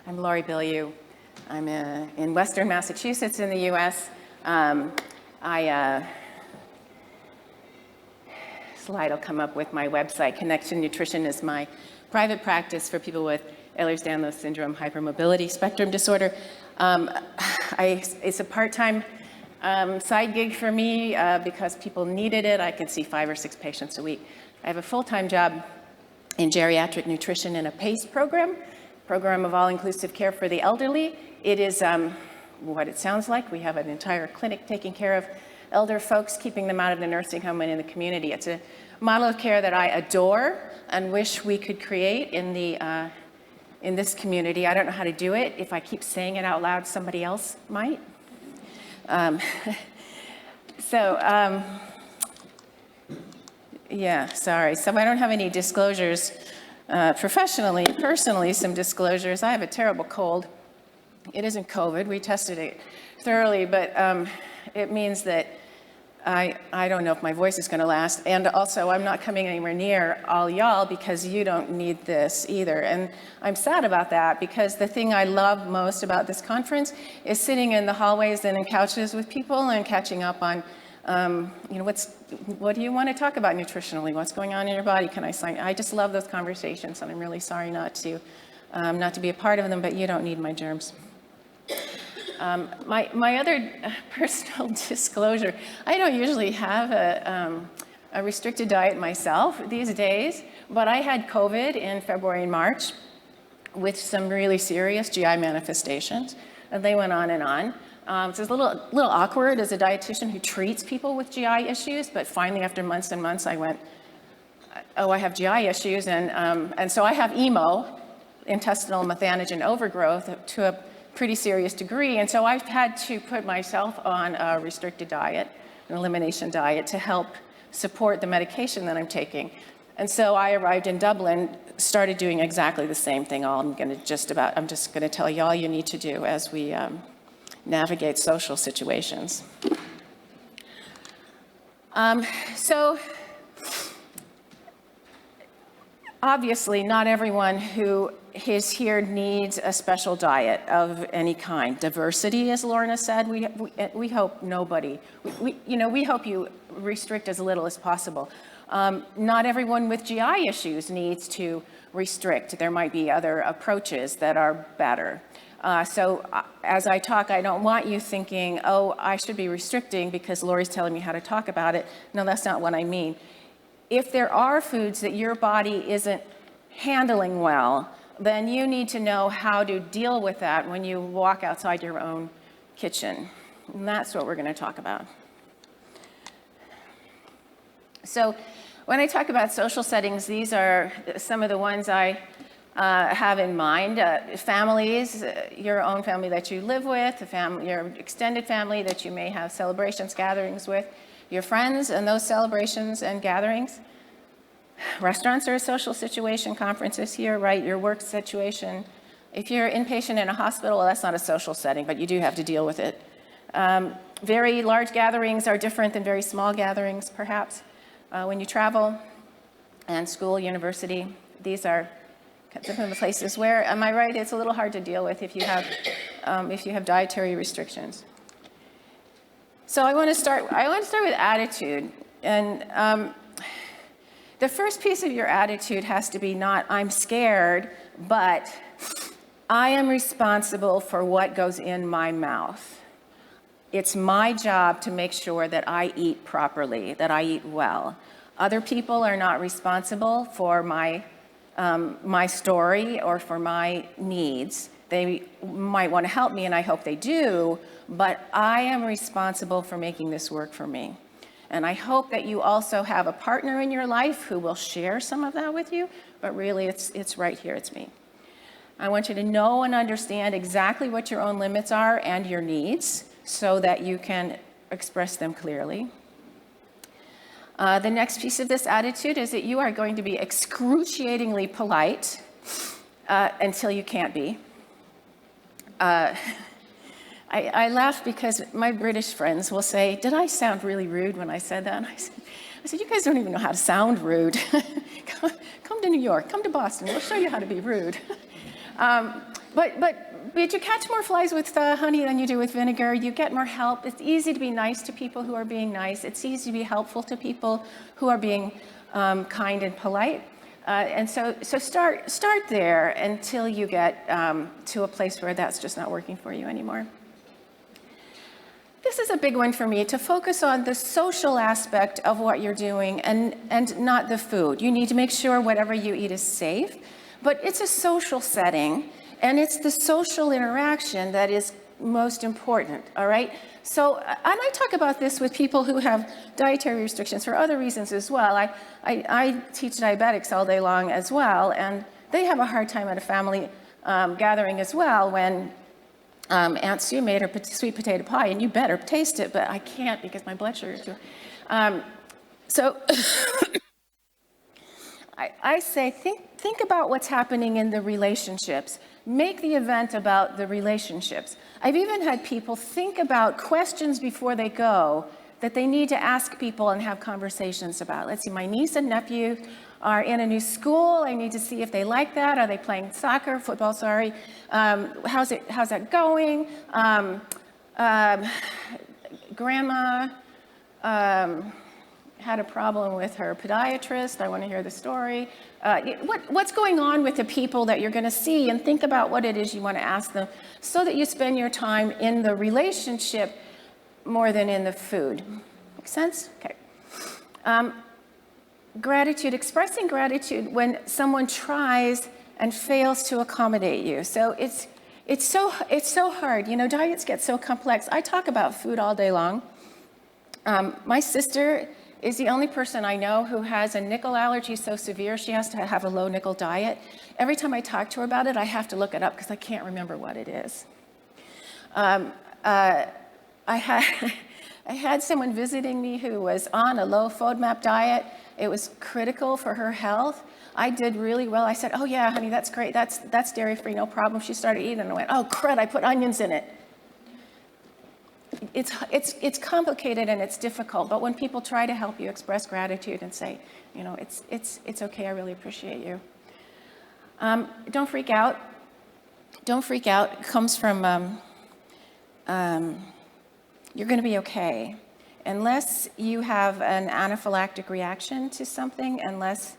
I'm Laurie Bilyeu. I'm in Western Massachusetts in the U.S. Slide will come up with my website. Connection Nutrition is my private practice for people with Ehlers-Danlos syndrome, hypermobility spectrum disorder. It's a part-time side gig for me because people needed it. I can see 5 or 6 patients a week. I have a full-time job in geriatric nutrition in a PACE program of all-inclusive care for the elderly. It is what it sounds like. We have an entire clinic taking care of elder folks, keeping them out of the nursing home and in the community. It's a model of care that I adore and wish we could create in this community. I don't know how to do it. If I keep saying it out loud, somebody else might. Yeah, sorry. So I don't have any disclosures professionally. Personally, some disclosures. I have a terrible cold. It isn't COVID. We tested it thoroughly, but it means that I don't know if my voice is going to last. And also, I'm not coming anywhere near all y'all because you don't need this either. And I'm sad about that because the thing I love most about this conference is sitting in the hallways and in couches with people and catching up on, what do you want to talk about nutritionally? What's going on in your body? Can I sign? I just love those conversations, and I'm really sorry not to be a part of them, but you don't need my germs. My other personal disclosure, I don't usually have a restricted diet myself these days, but I had COVID in February and March with some really serious GI manifestations, and they went on and on. So it's a little awkward as a dietitian who treats people with GI issues, but finally after months and months I went, oh, I have GI issues, and so I have EMO, intestinal methanogen overgrowth, to a pretty serious degree, and so I've had to put myself on a restricted diet, an elimination diet, to help support the medication that I'm taking. And so I arrived in Dublin, started doing exactly the same thing. I'm just going to tell you all you need to do as we navigate social situations. So obviously, not everyone who is here needs a special diet of any kind. Diversity, as Lorna said, we hope nobody. We hope you restrict as little as possible. Not everyone with GI issues needs to restrict. There might be other approaches that are better. So as I talk, I don't want you thinking, oh, I should be restricting because Laurie's telling me how to talk about it. No, that's not what I mean. If there are foods that your body isn't handling well, then you need to know how to deal with that when you walk outside your own kitchen. And that's what we're going to talk about. So when I talk about social settings, these are some of the ones I have in mind. Families, your own family that you live with, your extended family that you may have celebrations, gatherings with, your friends and those celebrations and gatherings. Restaurants are a social situation, conferences here, right? Your work situation. If you're inpatient in a hospital, well, that's not a social setting, but you do have to deal with it. Very large gatherings are different than very small gatherings, perhaps. When you travel, and school, university, these are some of the places where, am I right, it's a little hard to deal with if you have dietary restrictions. So I want to start with attitude. And the first piece of your attitude has to be not, I'm scared, but I am responsible for what goes in my mouth. It's my job to make sure that I eat properly, that I eat well. Other people are not responsible for my story or for my needs. They might want to help me, and I hope they do, but I am responsible for making this work for me. And I hope that you also have a partner in your life who will share some of that with you, but really it's right here, it's me. I want you to know and understand exactly what your own limits are and your needs so that you can express them clearly. The next piece of this attitude is that you are going to be excruciatingly polite until you can't be. I laugh because my British friends will say, did I sound really rude when I said that? And I said, you guys don't even know how to sound rude. Come to New York, come to Boston, we'll show you how to be rude. But you catch more flies with honey than you do with vinegar. You get more help. It's easy to be nice to people who are being nice. It's easy to be helpful to people who are being kind and polite. And so start there until you get to a place where that's just not working for you anymore. This is a big one for me, to focus on the social aspect of what you're doing and not the food. You need to make sure whatever you eat is safe, but it's a social setting, and it's the social interaction that is most important, all right? So, and I talk about this with people who have dietary restrictions for other reasons as well. I teach diabetics all day long as well, and they have a hard time at a family gathering as well when Aunt Sue made her sweet potato pie, and you better taste it, but I can't because my blood sugar is too. So I say, think about what's happening in the relationships. Make the event about the relationships. I've even had people think about questions before they go that they need to ask people and have conversations about. Let's see, my niece and nephew are in a new school. I need to see if they like that. Are they playing soccer, football, sorry. How's that going? Grandma had a problem with her podiatrist. I want to hear the story. What's going on with the people that you're going to see, and think about what it is you want to ask them so that you spend your time in the relationship more than in the food. Make sense? Okay. Gratitude, expressing gratitude when someone tries and fails to accommodate you. So it's so hard. You know, diets get so complex. I talk about food all day long. My sister is the only person I know who has a nickel allergy so severe she has to have a low nickel diet. Every time I talk to her about it, I have to look it up because I can't remember what it is. I had someone visiting me who was on a low FODMAP diet. It was critical for her health. I did really well. I said, oh yeah, honey, that's great. That's dairy-free, no problem. She started eating and I went, oh crud, I put onions in it. It's complicated and it's difficult, but when people try to help you, express gratitude and say, you know, it's okay, I really appreciate you. Don't freak out. Don't freak out. It comes from, you're going to be okay. Unless you have an anaphylactic reaction to something, unless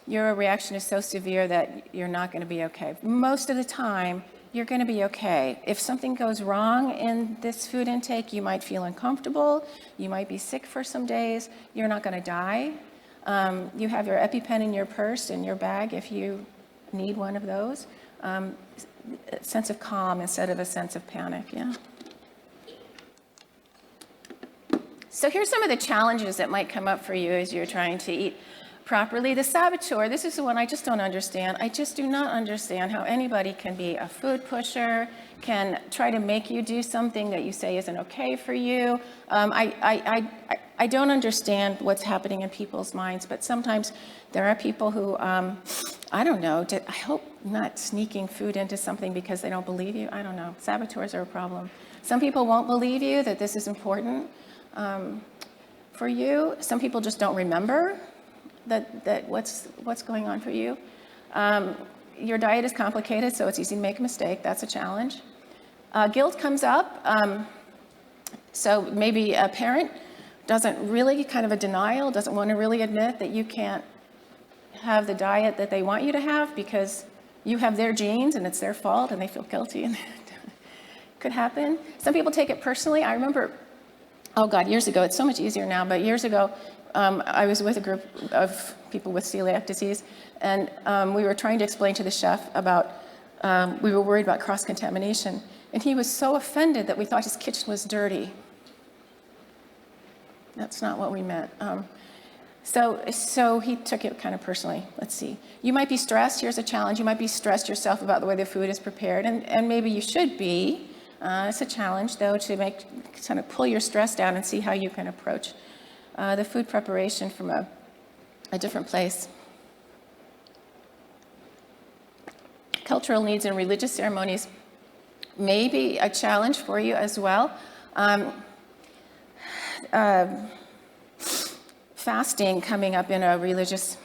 your reaction is so severe that you're not going to be okay. Most of the time, you're going to be okay. If something goes wrong in this food intake, you might feel uncomfortable, you might be sick for some days, you're not going to die. You have your EpiPen in your purse, in your bag, if you need one of those. A sense of calm instead of a sense of panic, yeah. So here's some of the challenges that might come up for you as you're trying to eat properly. The saboteur, this is the one I just don't understand. I just do not understand how anybody can be a food pusher, can try to make you do something that you say isn't okay for you. I don't understand what's happening in people's minds, but sometimes there are people who, I don't know, I hope not sneaking food into something because they don't believe you. I don't know. Saboteurs are a problem. Some people won't believe you that this is important for you. Some people just don't remember that what's going on for you. Your diet is complicated, so it's easy to make a mistake. That's a challenge. Guilt comes up. So maybe a parent doesn't really, kind of a denial, doesn't want to really admit that you can't have the diet that they want you to have because you have their genes and it's their fault and they feel guilty, and could happen. Some people take it personally. I remember, oh God, years ago, it's so much easier now, but years ago, I was with a group of people with celiac disease, and we were trying to explain to the chef about, we were worried about cross-contamination, and he was so offended that we thought his kitchen was dirty. That's not what we meant. So he took it kind of personally. Let's see. You might be stressed. Here's a challenge. You might be stressed yourself about the way the food is prepared, and maybe you should be. It's a challenge, though, to kind of pull your stress down and see how you can approach the food preparation from a different place. Cultural needs and religious ceremonies may be a challenge for you as well. Fasting coming up in a religious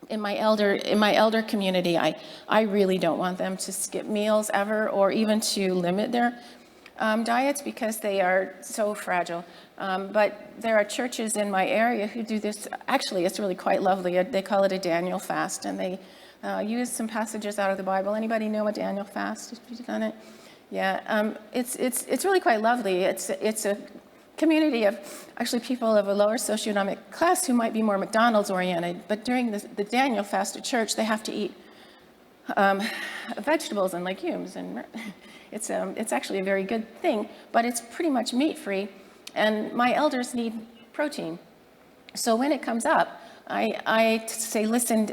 in my elder community, I really don't want them to skip meals ever, or even to limit their diets, because they are so fragile. But there are churches in my area who do this. Actually, it's really quite lovely. They call it a Daniel fast, and they use some passages out of the Bible. Anybody know a Daniel fast? Have you done it? Yeah, it's really quite lovely. It's a community of actually people of a lower socioeconomic class who might be more McDonald's oriented, but during the Daniel fast at church, they have to eat vegetables and legumes, and it's actually a very good thing, but it's pretty much meat free, and my elders need protein. So when it comes up, I say, listen,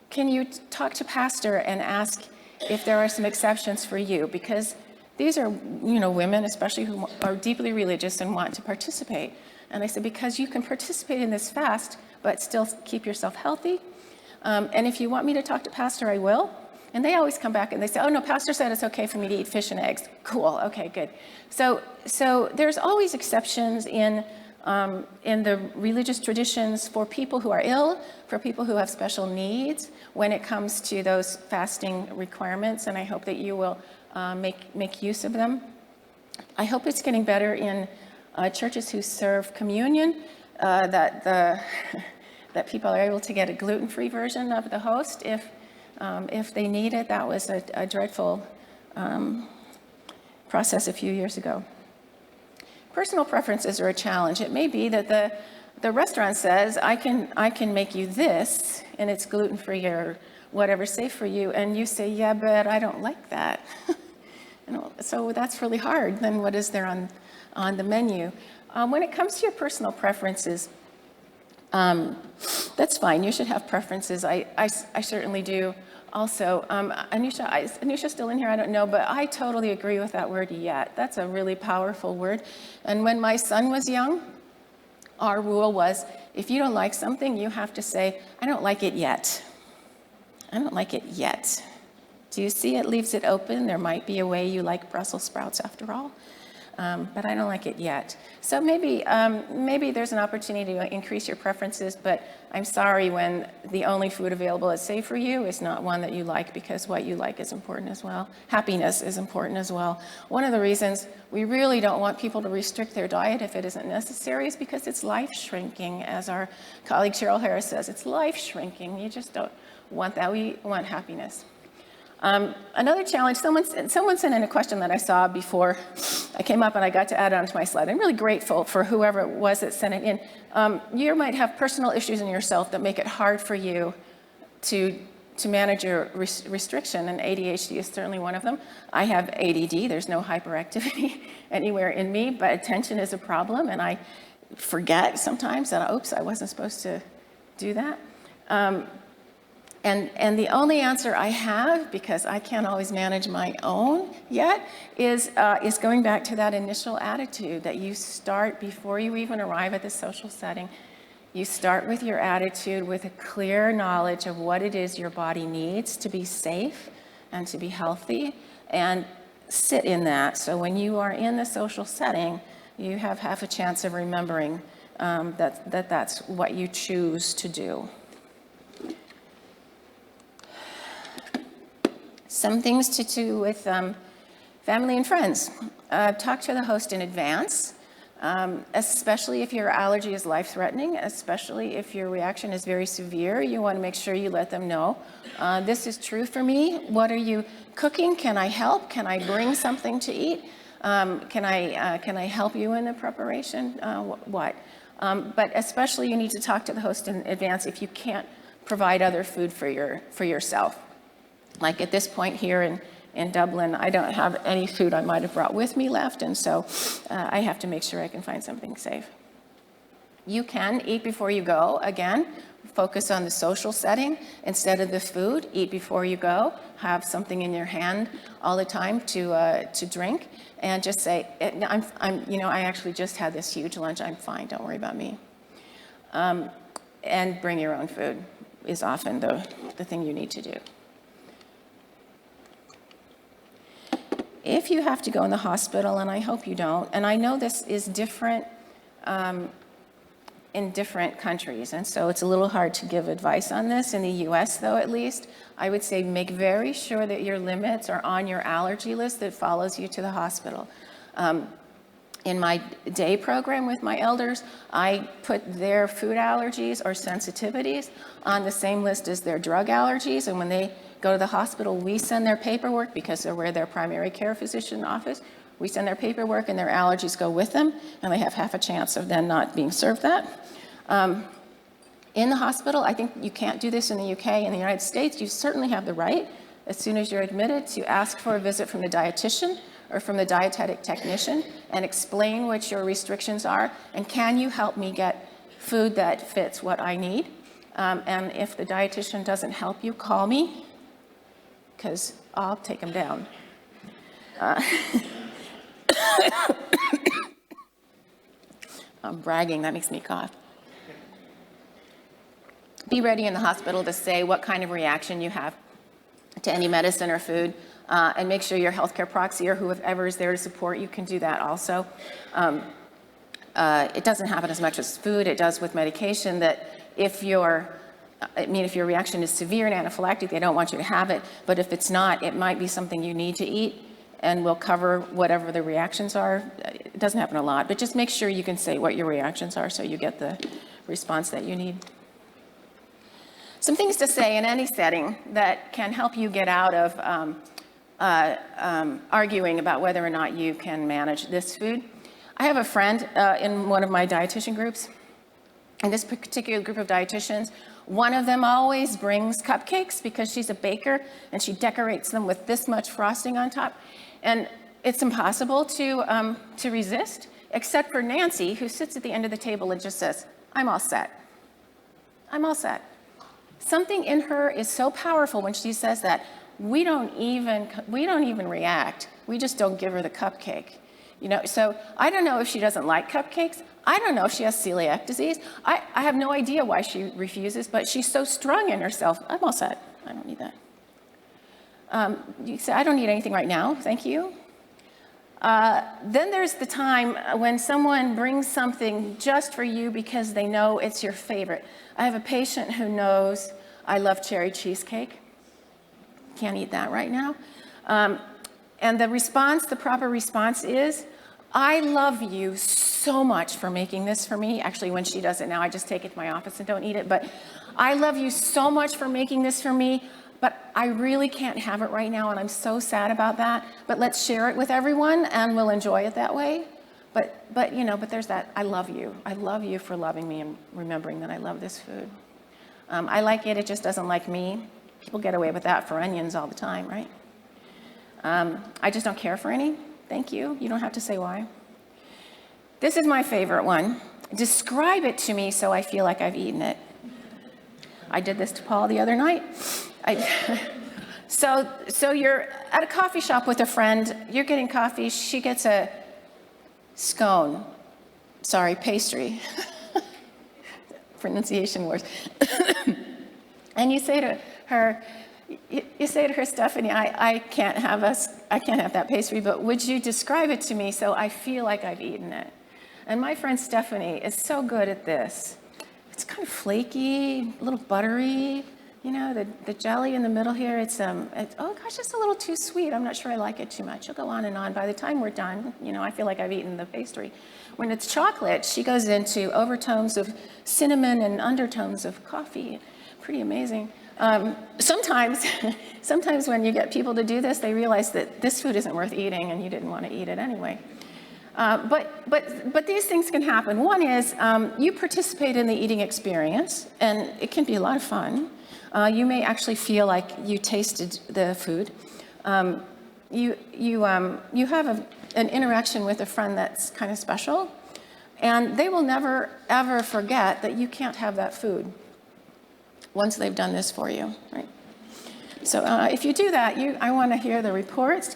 can you talk to pastor and ask if there are some exceptions for you, because these are, women, especially who are deeply religious and want to participate. And I said, because you can participate in this fast, but still keep yourself healthy. And if you want me to talk to pastor, I will. And they always come back and they say, oh no, pastor said it's okay for me to eat fish and eggs. Cool, okay, good. So there's always exceptions in the religious traditions for people who are ill, for people who have special needs when it comes to those fasting requirements. And I hope that you will make use of them. I hope it's getting better in churches who serve communion, that people are able to get a gluten-free version of the host if they need it. That was a dreadful process a few years ago. Personal preferences are a challenge. It may be that the restaurant says, I can make you this, and it's gluten-free or whatever, safe for you, and you say, yeah, but I don't like that. So that's really hard. Then what is there on the menu? When it comes to your personal preferences, that's fine. You should have preferences. I certainly do also. Anusha's still in here, I don't know, but I totally agree with that word yet. That's a really powerful word. And when my son was young, our rule was, if you don't like something, you have to say, I don't like it yet. I don't like it yet. Do you see it leaves it open? There might be a way you like Brussels sprouts after all, but I don't like it yet. So maybe there's an opportunity to increase your preferences, but I'm sorry when the only food available that's safe for you is not one that you like, because what you like is important as well. Happiness is important as well. One of the reasons we really don't want people to restrict their diet if it isn't necessary is because it's life shrinking, as our colleague Cheryl Harris says. It's life shrinking. You just don't want that. We want happiness. Another challenge, someone sent in a question that I saw before I came up, and I got to add it onto my slide. I'm really grateful for whoever it was that sent it in. You might have personal issues in yourself that make it hard for you to manage your restriction, and ADHD is certainly one of them. I have ADD. There's no hyperactivity anywhere in me, but attention is a problem, and I forget sometimes that, oops, I wasn't supposed to do that. And the only answer I have, because I can't always manage my own yet, is going back to that initial attitude that you start before you even arrive at the social setting. You start with your attitude with a clear knowledge of what it is your body needs to be safe and to be healthy, and sit in that. So when you are in the social setting, you have half a chance of remembering that's what you choose to do. Some things to do with family and friends. Talk to the host in advance, especially if your allergy is life-threatening, especially if your reaction is very severe. You want to make sure you let them know. This is true for me. What are you cooking? Can I help? Can I bring something to eat? Can I help you in the preparation? What? But especially you need to talk to the host in advance if you can't provide other food for yourself. Like at this point here in Dublin, I don't have any food I might have brought with me left, and so I have to make sure I can find something safe. You can eat before you go. Again, focus on the social setting instead of the food. Eat before you go. Have something in your hand all the time to drink, and just say, I actually just had this huge lunch. I'm fine. Don't worry about me. And bring your own food is often the thing you need to do. If you have to go in the hospital, and I hope you don't, and I know this is different in different countries, and so it's a little hard to give advice on this. In the US, though, at least, I would say make very sure that your limits are on your allergy list that follows you to the hospital. In my day program with my elders, I put their food allergies or sensitivities on the same list as their drug allergies, and when they go to the hospital, we send their paperwork because they're where their primary care physician office. We send their paperwork and their allergies go with them, and they have half a chance of then not being served that. In the hospital, I think you can't do this in the UK. In the United States, you certainly have the right, as soon as you're admitted, to ask for a visit from the dietitian or from the dietetic technician and explain what your restrictions are, and can you help me get food that fits what I need? And if the dietitian doesn't help you, call me, because I'll take them down. I'm bragging, that makes me cough. Be ready in the hospital to say what kind of reaction you have to any medicine or food, and make sure your healthcare proxy or whoever is there to support you can do that also. It doesn't happen as much as food, it does with medication, that if your reaction is severe and anaphylactic, they don't want you to have it, but if it's not, it might be something you need to eat, and we'll cover whatever the reactions are. It doesn't happen a lot, but just make sure you can say what your reactions are so you get the response that you need. Some things to say in any setting that can help you get out of arguing about whether or not you can manage this food. I have a friend in one of my dietitian groups, and this particular group of dietitians, one of them always brings cupcakes because she's a baker, and she decorates them with this much frosting on top. And it's impossible to resist, except for Nancy, who sits at the end of the table and just says, I'm all set. I'm all set. Something in her is so powerful when she says that, we don't even react. We just don't give her the cupcake. So I don't know if she doesn't like cupcakes. I don't know if she has celiac disease. I have no idea why she refuses, but she's so strong in herself. I'm all set. I don't need that. You say, I don't need anything right now, thank you. Then there's the time when someone brings something just for you because they know it's your favorite. I have a patient who knows I love cherry cheesecake. Can't eat that right now. And the proper response is, I love you so much for making this for me. Actually, when she does it now, I just take it to my office and don't eat it. But I love you so much for making this for me, but I really can't have it right now, and I'm so sad about that. But let's share it with everyone, and we'll enjoy it that way. But there's that, I love you. I love you for loving me and remembering that I love this food. I like it, it just doesn't like me. People get away with that for onions all the time, right? I just don't care for any. Thank you. You don't have to say why. This is my favorite one. Describe it to me so I feel like I've eaten it. I did this to Paul the other night. So you're at a coffee shop with a friend. You're getting coffee. She gets a scone. Sorry, pastry. Pronunciation worse. And you say to her, Stephanie, I can't have that pastry, but would you describe it to me so I feel like I've eaten it? And my friend Stephanie is so good at this. It's kind of flaky, a little buttery. The jelly in the middle here, it's oh gosh, just a little too sweet. I'm not sure I like it too much. It'll go on and on. By the time we're done, I feel like I've eaten the pastry. When it's chocolate, she goes into overtones of cinnamon and undertones of coffee. Pretty amazing. Sometimes when you get people to do this, they realize that this food isn't worth eating and you didn't want to eat it anyway. But these things can happen. One is you participate in the eating experience, and it can be a lot of fun. You may actually feel like you tasted the food. You have an interaction with a friend that's kind of special, and they will never, ever forget that you can't have that food once they've done this for you, right? So if you do that, I want to hear the reports.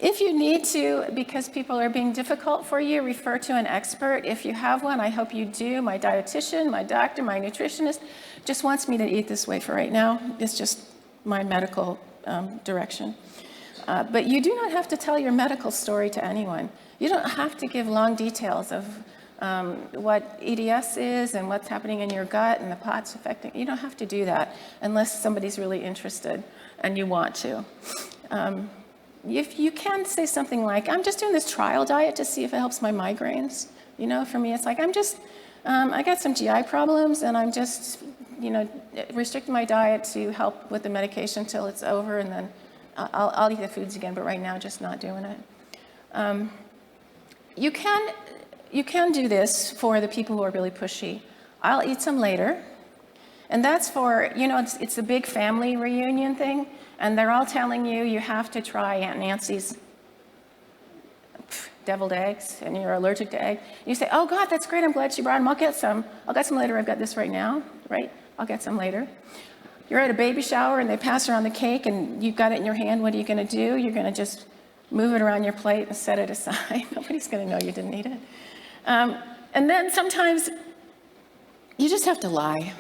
If you need to, because people are being difficult for you, refer to an expert. If you have one, I hope you do. My dietitian, my doctor, my nutritionist just wants me to eat this way for right now. It's just my medical direction. But you do not have to tell your medical story to anyone. You don't have to give long details of what EDS is and what's happening in your gut and the POTS affecting. You don't have to do that unless somebody's really interested and you want to. If you can say something like, I'm just doing this trial diet to see if it helps my migraines. You know, for me, it's like, I got some GI problems and I'm just, restricting my diet to help with the medication until it's over, and then I'll eat the foods again, but right now, just not doing it. You can do this for the people who are really pushy. I'll eat some later. And that's for, it's a big family reunion thing, and they're all telling you you have to try Aunt Nancy's deviled eggs, and you're allergic to egg. You say, oh God, that's great, I'm glad she brought them, I'll get some later, I've got this right now, right? I'll get some later. You're at a baby shower and they pass around the cake and you've got it in your hand, what are you gonna do? You're gonna just move it around your plate and set it aside. Nobody's gonna know you didn't eat it. And then sometimes you just have to lie.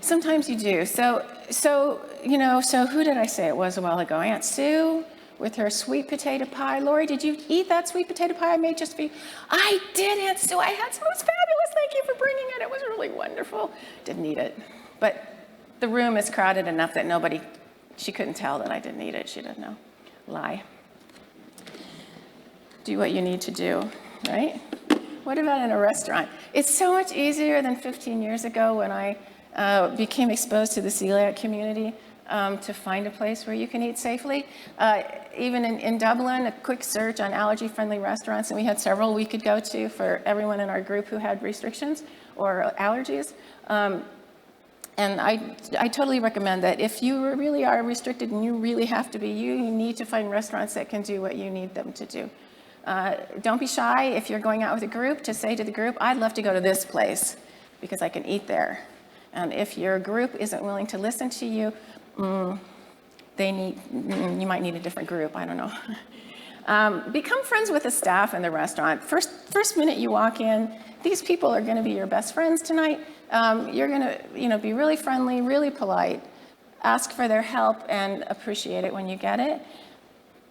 Sometimes you do. So who did I say it was a while ago? Aunt Sue with her sweet potato pie. Laurie, did you eat that sweet potato pie I made just for you? I did, Aunt Sue. I had some. It was fabulous. Thank you for bringing it. It was really wonderful. Didn't eat it. But the room is crowded enough that she couldn't tell that I didn't eat it. She didn't know. Lie. Do what you need to do, right? What about in a restaurant? It's so much easier than 15 years ago when I became exposed to the celiac community to find a place where you can eat safely. Even in Dublin, a quick search on allergy-friendly restaurants, and we had several we could go to for everyone in our group who had restrictions or allergies. And I totally recommend that if you really are restricted and you really have to be, you need to find restaurants that can do what you need them to do. Don't be shy if you're going out with a group to say to the group, I'd love to go to this place because I can eat there. And if your group isn't willing to listen to you, you might need a different group, I don't know. Become friends with the staff in the restaurant. First minute you walk in, these people are gonna be your best friends tonight. You're gonna be really friendly, really polite, ask for their help and appreciate it when you get it.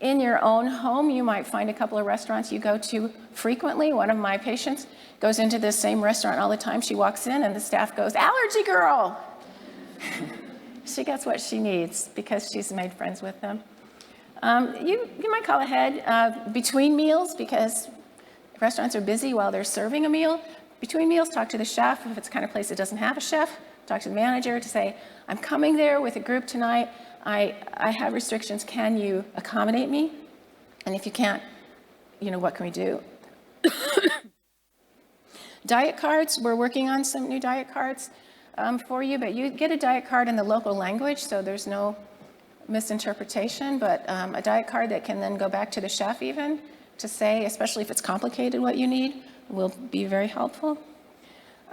In your own home, you might find a couple of restaurants you go to frequently. One of my patients goes into this same restaurant all the time. She walks in and the staff goes, allergy girl. She gets what she needs because she's made friends with them. You might call ahead between meals because restaurants are busy while they're serving a meal. Between meals, talk to the chef. If it's the kind of place that doesn't have a chef, talk to the manager to say, I'm coming there with a group tonight. I have restrictions. Can you accommodate me? And if you can't, what can we do? Diet cards, we're working on some new diet cards for you, but you get a diet card in the local language, so there's no misinterpretation, but a diet card that can then go back to the chef even to say, especially if it's complicated what you need, will be very helpful.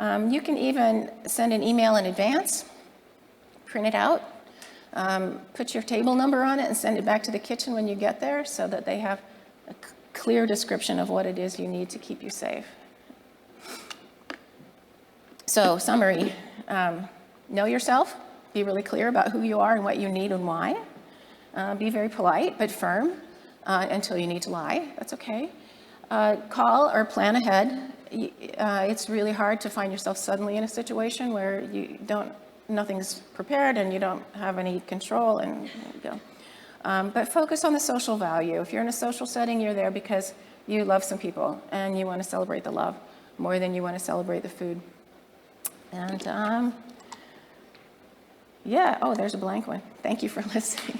You can even send an email in advance, print it out, put your table number on it and send it back to the kitchen when you get there so that they have a clear description of what it is you need to keep you safe. So, summary, know yourself, be really clear about who you are and what you need and why. Be very polite but firm until you need to lie, that's okay. Call or plan ahead. It's really hard to find yourself suddenly in a situation where nothing's prepared and you don't have any control and go. But focus on the social value. If you're in a social setting, you're there because you love some people and you want to celebrate the love more than you want to celebrate the food. And there's a blank one. Thank you for listening.